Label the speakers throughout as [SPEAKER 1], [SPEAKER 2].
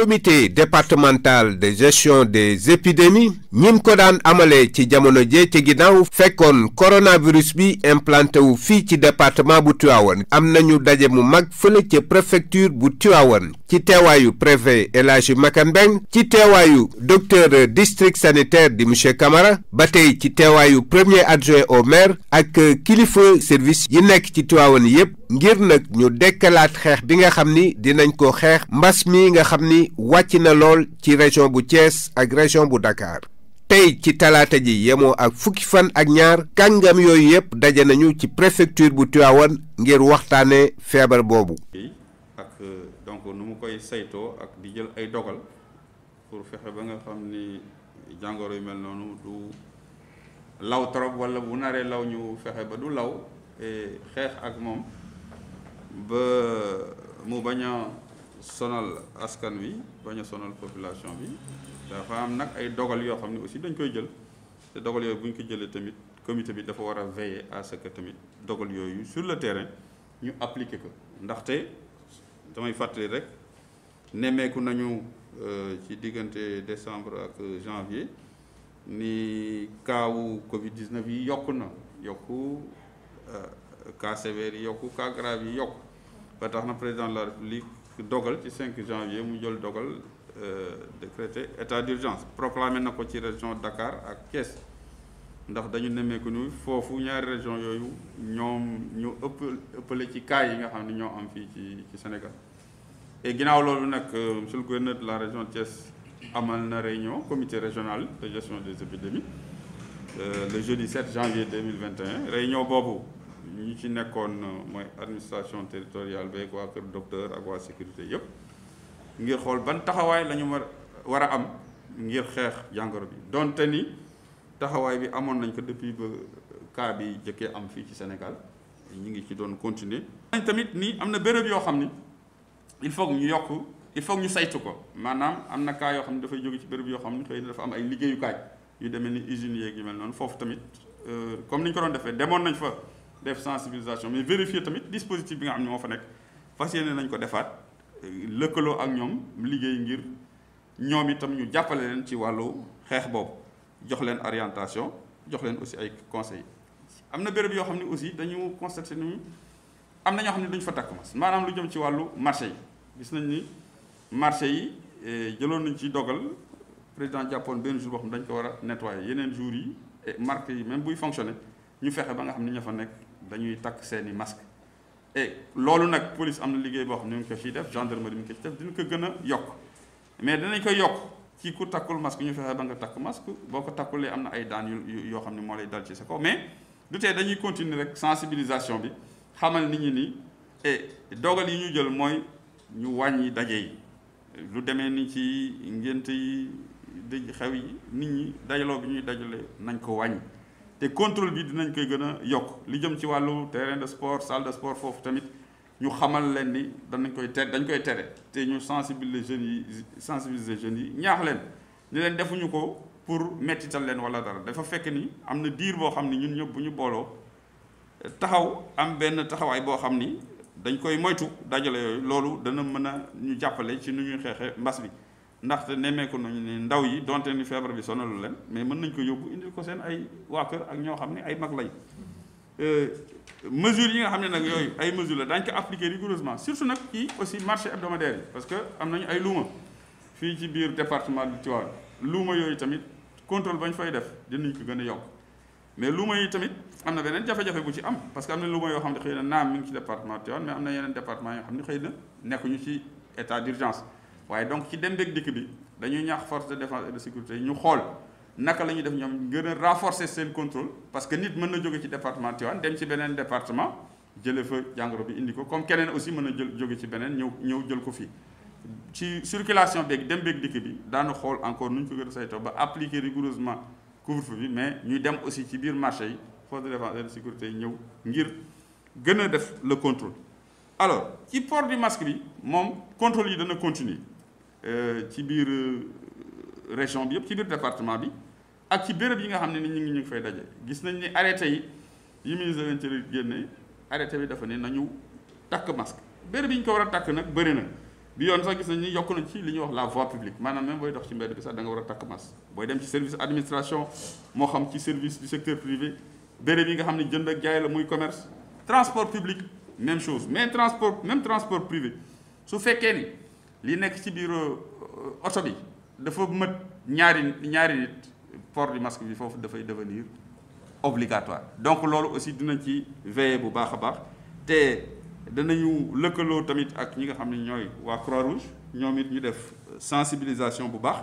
[SPEAKER 1] comité départemental de gestion des épidémies ñim ko daan amale ci jamono jee ci ginnaaw fekkoon coronavirus bi implanté wu fii ci département bu Tivaouane am nañu daje mu mag fële ca préfecture bu Tivaouane ci teewaayu préfet El Hadji Makan Mbeng ci teewaayu docteur district sanitaire di monsieur Camara ba tey ci teewaayu premier adjoint au maire ak kilifa service yi nekk ci Tivaouane yépp ngir nag ñu dekkalaat xeex bi nga xam ni dinañ ko xeex mbas mi nga xam ni wàcc na lool ci région bu Thiès ak région bu Dakar tey ci talaata ji yemoo ak fukki fan ak ñaar kàngam yooyu yépp daje nañu ci préfecture bu Tivaouane ngir waxtaane feebar boobu.
[SPEAKER 2] ak donc nu mu koy saytoo ak di jël ay dogal pour fexe ba nga xam ni jàngoro yu mel noonu du law trop wala bu naree law ñu fexe ba du law xeex ak moom ba mu bañ a sonal askan wi bañ a sonal population bi dafa am nag ay dogal yoo xam ne aussi dañ koy jël te dogal yooyu bu ñu ko jëlee tamit comité bi dafa war a veiller à ce que tamit dogal yooyu sur le terrain ñu appliquer ko ndaxte damay fàttali rek nemmeeku nañu ci diggante décembre ak janvier ni kaawu Covid-19 yi yokku na yokku cas sévères yi yokku cas grave yi yokku ba tax na président de la République dogal ci 5 janvier mu jël dogal décrété état d'urgence proclamé na ko ci région Dakar ak Thiès ndax dañu nemmeeku ni foofu ñaari région yooyu ñoom ñu ëppale ci cas yi nga xam ne ñoo am fii ci Sénégal et ginnaaw loolu nag monsieur le gouverneur de la région Thiès amal na réunion comité régional de gestion des épidémies le jeudi 7 janvier 2021 réunion boobu ñi ci nekkoon mooy administration territoriale beeg waa kër docteur ak waa sécurité yëpp ngir xool ban taxawaay la ñu war a am ngir xeex jàngoro bi donte ni taxawaay bi amoon nañ ko depuis ba cas bi jëkkee am fii ci Sénégal ñu ngi ci doon continuer. nañ tamit ni am na béréb yoo xam ni il faut ñu yokk il faut ñu saytu ko maanaam am na cas yoo xam ne dafay jóge ci béréb yoo xam ne xëy na dafa am ay liggéeyukaay yu demee ni usines yeeg yu mel noonu foofu tamit comme ni ñu ko doon defee demoon nañ fa def sensibilisation mais vérifier tamit dispositif bi nga xam ne moo fa nekk fas yéene nañ ko defaat lëkkaloo ak ñoom liggéey ngir ñoom itam ñu jàppale leen ci wàllu xeex boobu jox leen orientation jox leen aussi ay conseils. am na béréb yoo xam ne aussi dañu constaté ni am na ñoo xam ne duñ fa takk mas maanaam lu jëm ci wàllu marché yi gis nañ ni marché yi jëloon nañ ci dogal président jàppoon benn jour boo xam ne dañ ko war a nettoyer yeneen jours yi et marque yi même buy fonctionner ñu fexe ba nga xam ne ña fa nekk dañuy takk seeni masque et loolu nag police am na liggéey boo xam ne ñu ngi ko ciy def gendarmerie mi ngi ko ciy def dina ko gën a yokk mais dinañ koy yokk ci ku takkul masque ñu fexe ba nga takk masque boo ko takkulee am na ay daan yoo xam ne moo lay dal ci sa kaw mais du tee dañuy continuer rek sensibilisation bi xamal nit ñi ni et dogal yi ñu jël mooy ñu wàññi daje yi lu demee ni ci ngénte yi dëj xew yi nit ñi dajaloo bi ñuy dajale nañ ko wàññi te contrôle bi dinañ koy gën a yokk li jëm ci wàllu terrain de sport salle de sport foofu tamit ñu xamal leen ni dañ koy tere te ñu sensibiliser jeunes yi ñaax leen ni leen defuñu ko pour mettital leen wala dara dafa fekk ni am na diir boo xam ni ñun ñëpp bu ñu booloo taxaw am benn taxawaay boo xam ni dañ koy moytu dajale yooyu loolu dana mën a ñu jàppale ci nu ñuy xeexee mbas bi ndaxte nemmeeku nañu ne ndaw yi donte ni feebar bi sonalu leen mais mën nañ ko yóbbu indil ko seen ay waa kër ak ñoo xam ne ay mag lañ mesures yi nga xam ne nag yooyu ay mesures la dañ ko appliquer rigoureusement surtout nag ci aussi marché hebdomadaire yi parce que am nañu ay luuma fii ci biir département de Tivaouane luuma yooyu tamit contrôle bañ fay def dinañ ko gën a yokk mais luuma yi tamit am na beneen jafe-jafe bu ci am parce que am na luuma yoo xam ne xëy na naam mi ngi ci département de Tivaouane mais am na yeneen département yoo xam ne xëy na nekkuñu ci état d'urgence waaye donc ci dem beeg dikk bi dañuy ñaax force de défense et de sécurité ñu xool naka la ñuy def ñoom gën a renforcer seen contrôle parce que nit mën na jóge ci département Tivaouane dem ci beneen département jëlee fa jàngoro bi indi ko comme keneen aussi mën na jóge ci beneen ñëw jël ko fii ci circulation beeg dem beeg dikk bi daanu xool encore nu ñu ko gën a saytoo ba appliquer rigoureusement couvre-feu bi mais ñuy dem aussi ci biir marché yi force de défense et de sécurité yi ñëw ngir gën a def le contrôle alors ci port du masque bi moom contrôle yi dana continuer ci biir région bi yëpp ci biir département bi ak ci béréb yi nga xam ne ni ñu ngi fay daje gis nañ ni arrêté yi ministre de l'Intérieur génne arrêté bi dafa ne nañu takk masque béréb yi ñu ko war a takk nag bëri na bi yoon sax gis nañ ni yokk na ci li ñuy wax la voie publique maanaam même booy dox ci mbedd bi sax da nga war a takk masque booy dem ci service administration moo xam ci service du secteur privé béréb yi nga xam ne jënd ak jaay la muy commerce transport public même chose mais transport privé su fekkee ni li nekk ci biir oto bi dafa mët ñaari nit port du masque bi foofu dafay devenir obligatoire donc loolu aussi dinañ ci veiller bu baax a baax te danañu lëkkaloo tamit ak ñi nga xam ne ñooy waa Croix-Rouge ñoom it ñu def sensibilisation bu baax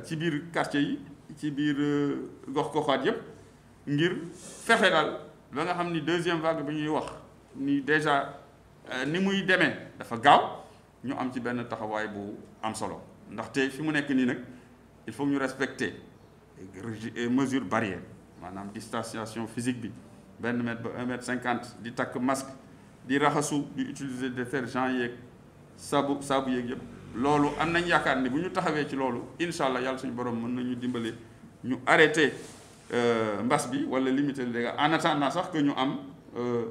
[SPEAKER 2] ci biir quartier yi ci biir gox-goxaat yëpp ngir fexe daal ba nga xam ni deuxième vague bi ñuy wax ni déjà ni muy demee dafa gaaw ñu am ci benn taxawaay bu am solo ndaxte fi mu nekk nii nag il faut ñu respecter mesures barrières maanaam distanciation physique bi 1 mètre ba 1 mètre 50 di takk masque di raxasu di utiliser détergent yeeg saabu yeeg yëpp loolu am nañ yaakaar ni bu ñu taxawee ci loolu incha allah yàlla suñu borom mën nañu dimbale ñu arrêter mbas bi wala limiter les dégâts en attendant sax que ñu am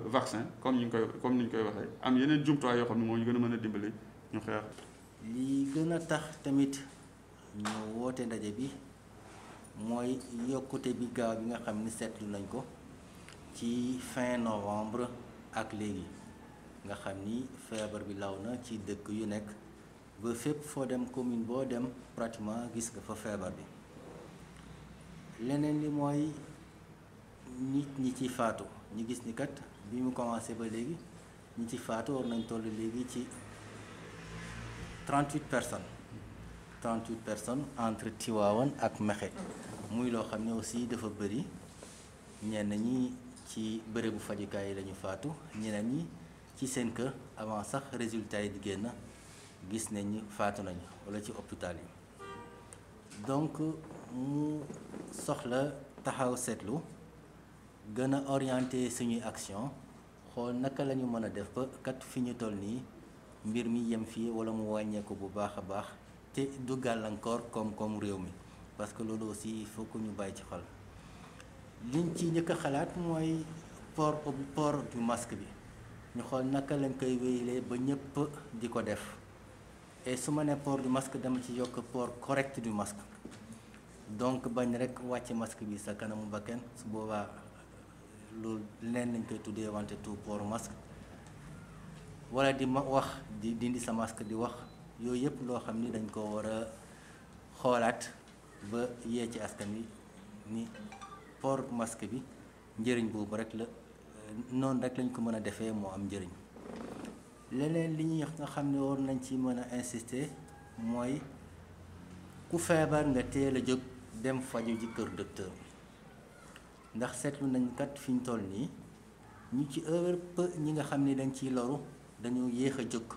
[SPEAKER 2] vaccin comme ni ñu koy waxee am yeneen jumtuwaay yoo xam ne moo ñu gën a mën a dimbale ñu xeex.
[SPEAKER 3] li gën a tax tamit ñu woote ndaje bi mooy yokkute bi gaaw bi nga xam ni seetlu nañ ko ci fin novembre ak léegi nga xam ni feebar bi law na ci dëkk yu nekk ba fépp foo dem commune boo dem pratiquement gis nga fa feebar bi. leneen li mooy nit ñi ci faatu ñu gis ni kat bi mu commencé ba léegi ñi ci faatu war nañ toll léegi ci 38 personnes entre Tivaouane ak Mékhé muy loo xam ne aussi dafa bëri ñenn ñi ci bërëbu fajukaay yi lañu faatu ñeneen ñi ci seen kër avant sax résultat yi di génn gis nañ ni faatu nañu walla ci hôpital yi donc mu soxla taxaw seetlu gën a orienté suñuy action xool naka la ñu mën a def ba kat fi ñu toll nii mbir mi yem fii walla mu wàññeeku bu baax a baax te du gàllankoor koom-koom réew mi parce que loolu aussi il faut que ñu bàyyi ci xel liñ ci njëkk a xalaat mooy port du masque bi ñu xool naka lañ koy wéyalee ba ñëpp di ko def et su ma nee port du masque dama ci yokk port correct du masque donc bañ rek wàcc masque bi sa kanamu bakken su boobaa loolu leen lañ koy tuddee wante tout port masque wala di ma wax di dindi sa masque di wax yooyu yëpp loo xam ni dañ ko war a xoolaat ba yee ci askan wi ni port masque bi njëriñ boobu rek la noonu rek lañ ko mën a defee moo am njëriñ. leneen li ñuy nga xam ne war nañ ci mën a insister mooy ku feebar nga teel a jóg dem faju ji kër docteur ndax seetlu nañ kat fi ñu toll nii ñu ci ëpp ñi nga xam ne dañ ciy loru dañoo yéex a jóg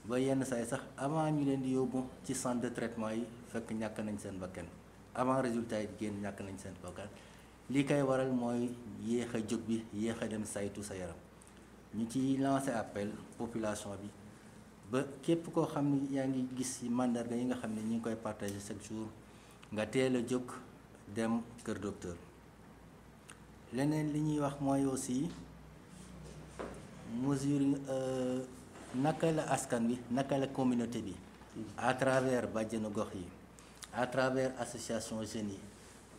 [SPEAKER 3] ba yenn saay sax avant ñu leen di yóbbu ci centre de traitement yi fekk ñàkk nañ seen bakkan avant résultat yi génn ñàkk nañ seen bakkan li koy waral mooy yéex a jóg bi yéex a dem saytu sa yaram. ñu ci lancé appel population bi ba képp koo xam ne yaa ngi gis mandarga yi nga xam ne ñi ngi koy partager chaque jour nga teel a jóg dem kër docteur. leneen li ñuy wax mooy aussi mesure naka la askan bi naka la communauté bi à travers bàjjenu gox yi à travers association jeunes yi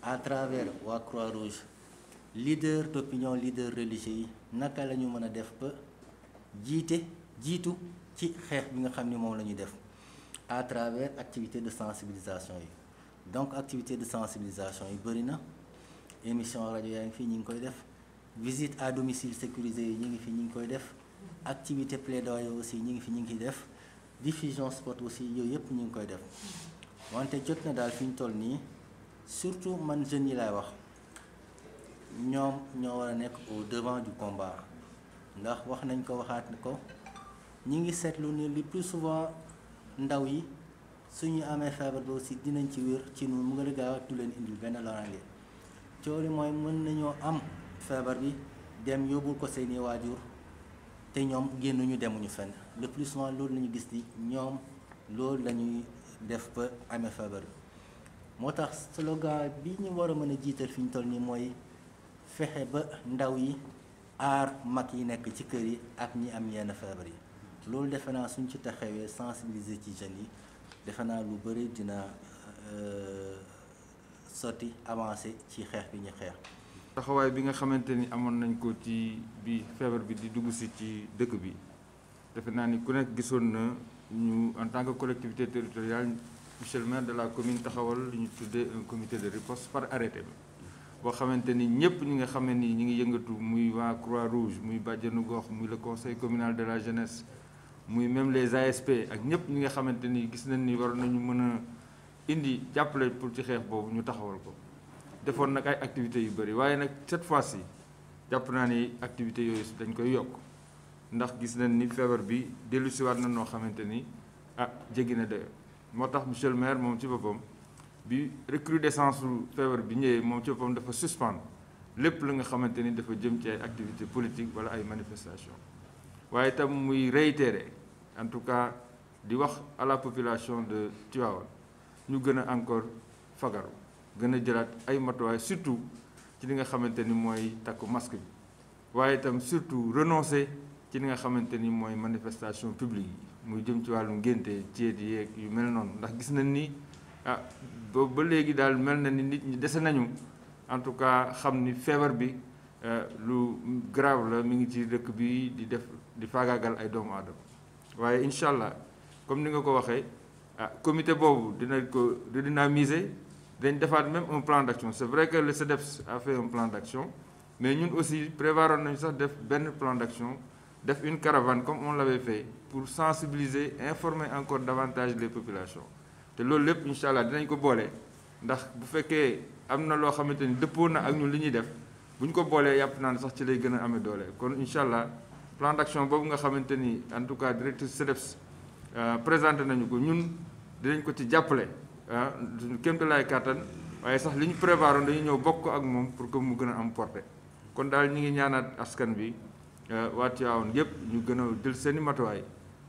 [SPEAKER 3] à travers waa Croix-Rouge leader d'opinion leader religieux yi naka la ñu mën a def ba jiitu ci xeex bi nga xam ni moom la ñuy def à travers activité de sensibilisation yi donc activité de sensibilisation yi bëri na émission rajo yaa ngi fii ñu ngi koy def visite à domicile sécurisé yi ñu ngi fi ñu ngi koy def activité plaidoyer aussi ñu ngi fi ñu ngi def diffusion spot aussi yooyu yëpp ñu ngi koy def wante jot na daal fi ñu toll nii surtout man jeunes yi laay wax ñoom ñoo war a nekk au devant du combat ndax wax nañ ko waxaat ko ñi ngi seetlu ni le plus souvent ndaw yi suñu amee feebar bi aussi dinañ ci wér ci noonu mu gën a gaaw du leen indil benn loraange cooli mooy mën nañoo am feebar bi dem yóbbul ko seeni waajur te ñoom génnuñu demuñu fenn le plus souvent loolu lañu gis ni ñoom loolu lañuy def ba amee feebar bi moo tax slogan bi ñu war a mën a jiital fi ñu toll nii mooy fexe ba ndaw yi aar mag yi nekk ci kër yi ak ñi am yenn feebar yi loolu defe naa suñ ci taxawee sensibiliser ci jeunes yi defe naa lu bëri dina sotti avancé ci xeex bi ñu xeex.
[SPEAKER 4] taxawaay bi nga xamante ni amoon nañ ko ci bi feebar bi di dugg si ci dëkk bi defe naa ni ku nekk gisoon na ñu en tant que collectivité territoriale monsieur le maire de la commune taxawal li ñu tuddee un comité de riposte par arrêté boo xamante ni ñëpp ñi nga xam ne ni ñi ngi yëngatu muy waa Croix-Rouge muy bàjjenu gox muy le conseil communal de la jeunesse muy même les ASP ak ñëpp ñi nga xamante ni gis nañ ni war nañu mën a indi jàppale pour ci xeex boobu ñu taxawal ko defoon nag ay activités yu bëri waaye nag cette fois-ci jàpp naa ni activités yooyu dañ koy yokk ndax gis nañ ni feebar bi dellusiwaat na noo xamante ni jéggi na dayo moo tax monsieur le maire moom ci boppam bi recrudescence su feebar bi ñëwee moom ci boppam dafa suspendre lépp la nga xamante ni dafa jëm ci ay activités politiques wala ay manifestations waaye itam muy réitérer en tout cas di wax à la population de Tivaouane ñu gën a encore fagaru gën a jëlaat ay matuwaay surtout ci li nga xamante ni mooy takku masque bi waaye itam surtout renoncer ci li nga xamante ni mooy manifestation publique yi muy jëm ci wàllu ngénte ceet yeeg yu mel noonu ndax gis nañ ni boobu ba léegi daal mel na ni nit ñi dese nañu en tout cas xam ni feebar bi lu grave la mi ngi ci dëkk bi di faagaagal ay doomu aadama waaye incha allah comme ni nga ko waxee comité boobu dina ko redynamiser dañ defaat même un plan d'action c'est vrai que le CEDEPS a fait un plan d'action mais ñun aussi prévoiroon nañu sax def benn plan d'action def une caravane comme on l'avait fait pour sensibiliser informer encore davantage les populations te loolu lépp incha allah dinañ ko boole ndax bu fekkee am na loo xamante ni dëppoo na ak ñun li ñuy def bu ñu ko boolee yàpp naa ne sax ci lay gën a amee doole kon incha allah plan d'action boobu nga xamante ni en tout cas directrice CEDEPS présenté nañu ko ñun dinañ ko ci jàppale suñu kéemtalaay kàttan waaye sax li ñu prévoiroon dañuy ñëw bokk ak moom pour que mu gën a am portée kon daal ñi ngi ñaanaat askan bi waa Tivaouane yëpp ñu gën a jël seen i matuwaay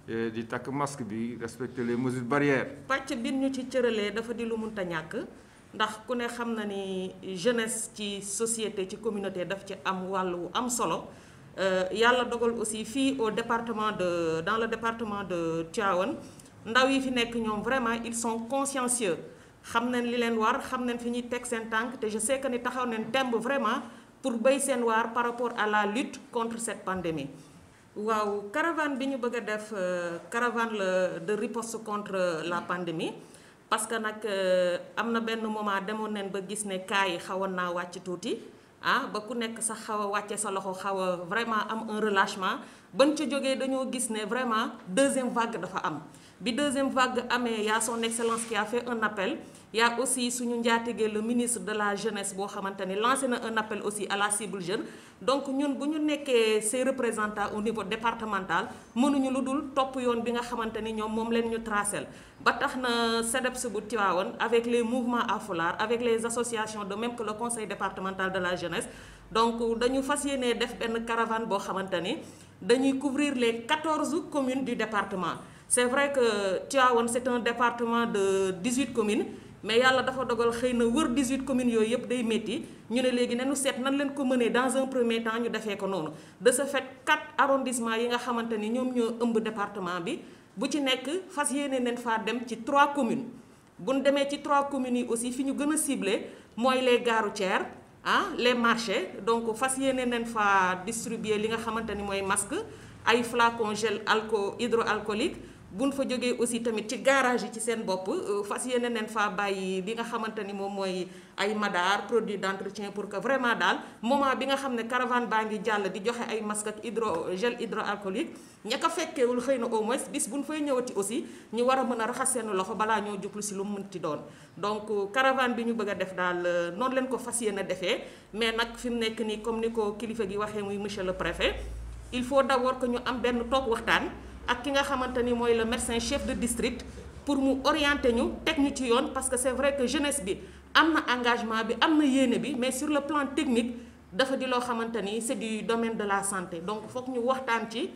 [SPEAKER 4] di takk masque bi respecter les mesures barrières.
[SPEAKER 5] pàcc bi ñu ci cëralee dafa di lu munta ñàkk ndax ku ne xam na ni jeunesse ci société ci communauté daf ci am wàllu am solo yàlla dogal aussi fii au département dans le département de Tivaouane ndaw yi fi nekk ñoom vraiment ils sont consciencieux xam nañ li leen war xam nañ fi ñuy teg seen tànk te je sais que ni taxaw nañ temb vraiment pour béy seen waar par rapport à la lutte contre cette pandémie. waaw caravane bi ñu bëgg a def caravane de riposte contre la pandémie parce que nag am na benn moment demoon nañ ba gis ne cas yi xawoon naa wàcc tuuti ba ku nekk sax xaw a wàcce sa loxo xaw a vraiment am un relâchement ban ca jógee dañoo gis ne vraiment deuxième vague dafa am. bi deuxième vague amee y a son excellence qui a fait un appel y a aussi suñu njaatige le ministre de la jeunesse boo xamante ni lancé na un appel aussi à la cible jeune donc ñun bu ñu nekkee ces représentants au niveau départemental mënuñu lu dul topp yoon bi nga xamante ni ñoom moom leen ñu tracel ba tax na CEDEPS bu Tivaouane avec les mouvements à foulard avec les associations de même que le conseil départemental de la jeunesse donc dañu fas yéenee def benn caravane boo xamante ni dañuy couvrir les 14 communes du département. C'est vrai que Tivaouane c'est un département de 18 communes mais yàlla dafa dogal xëy na wër 18 communes yooyu yëpp day métti ñu ne léegi nañu seet nan leen ko mënee dans un premier temps ñu defee ko noonu de ce fait 4 arrondissements yi nga xamante ni ñoom ñoo ëmb département bi bu ci nekk fas yéene nañ faa dem ci 3 communes bu ñu demee ci 3 communes yi aussi fi ñu gën a ciblé mooy les gares routières les marchés donc fas yéene nañ faa distribuer li nga xamante ni mooy masque ay flacons gel hydroalcoolique buñ fa jógee aussi tamit ci garage yi ci seen bopp fas yéene neen faa bàyyi li nga xamante ni moom mooy ay madar produit d'entretien pour que vraiment daal moment bi nga xam ne caravane baa ngi jàll di joxe ay masque ak gel hydroalcoolique ña ko fekkeewul xëy na au moins bis buñ fay ñëwati aussi ñu war a mën a raxas seen loxo balaa ñoo jublu si lu mu mënti doon donc caravane bi ñu bëgg a def daal noonu leen ko fas yéene defee mais nag fi mu nekk nii comme ni ko kilifa gi waxee muy monsieur le préfet il faut d'abord que ñu am benn toog waxtaan ak ki nga xamante ni mooy le médecin chef de district pour mu orienter ñu teg ñu ci yoon parce que c'est vrai que jeunesse bi am na engagement bi am na yéene bi mais sur le plan technique dafa di loo xamante ni c'est du domaine de la santé donc foog ñu waxtaan ci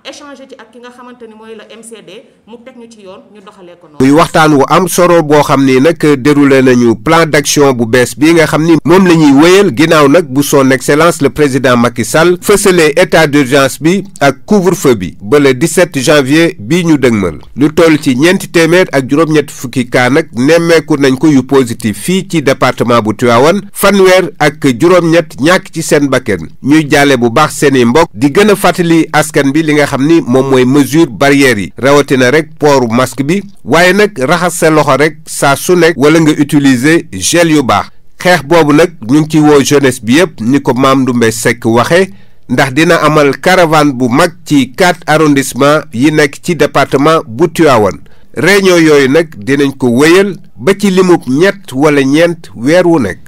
[SPEAKER 5] échanger ci ak ki nga xamante ni mooy la MCD mu teg ñu ci yoon ñu doxalee ko noonu.
[SPEAKER 1] muy waxtaan wu am solo boo xam ni nag déroulé nañu plan d'action bu bees bii nga xam ni moom la ñuy wéyal ginnaaw nag bu son excellence le président Macky Sall fësalee état d'urgence bi ak couvre-feu bi ba le 17 janvier bii ñu dëgmal lu toll ci ñeenti téeméer ak juróom-ñetti fukki cas nag nemmeeku nañ ko yu positif fii ci département bu Tivaouane fanweer ak juróom-ñett ñàkk ci seen bakkan ñuy jaale bu baax seeni mbokk di gën a fàttali askan bi li nga xam ni moom mooy mesure barrière yi rawatina rek pooru masque bi waaye nag raxas sa loxo rek saa su nekk wala nga utiliser gel yu baax xeex boobu nag ñu ngi ci woo jeunesse bi yépp ni ko Mame Ndoumbé Seck waxe ndax dina amal caravane bu mag ci 4 arrondissement yi nekk ci département bu Tivaouane réunion yooyu nag dinañ ko wéyal ba ci limub ñett wala ñeent weer wu nekk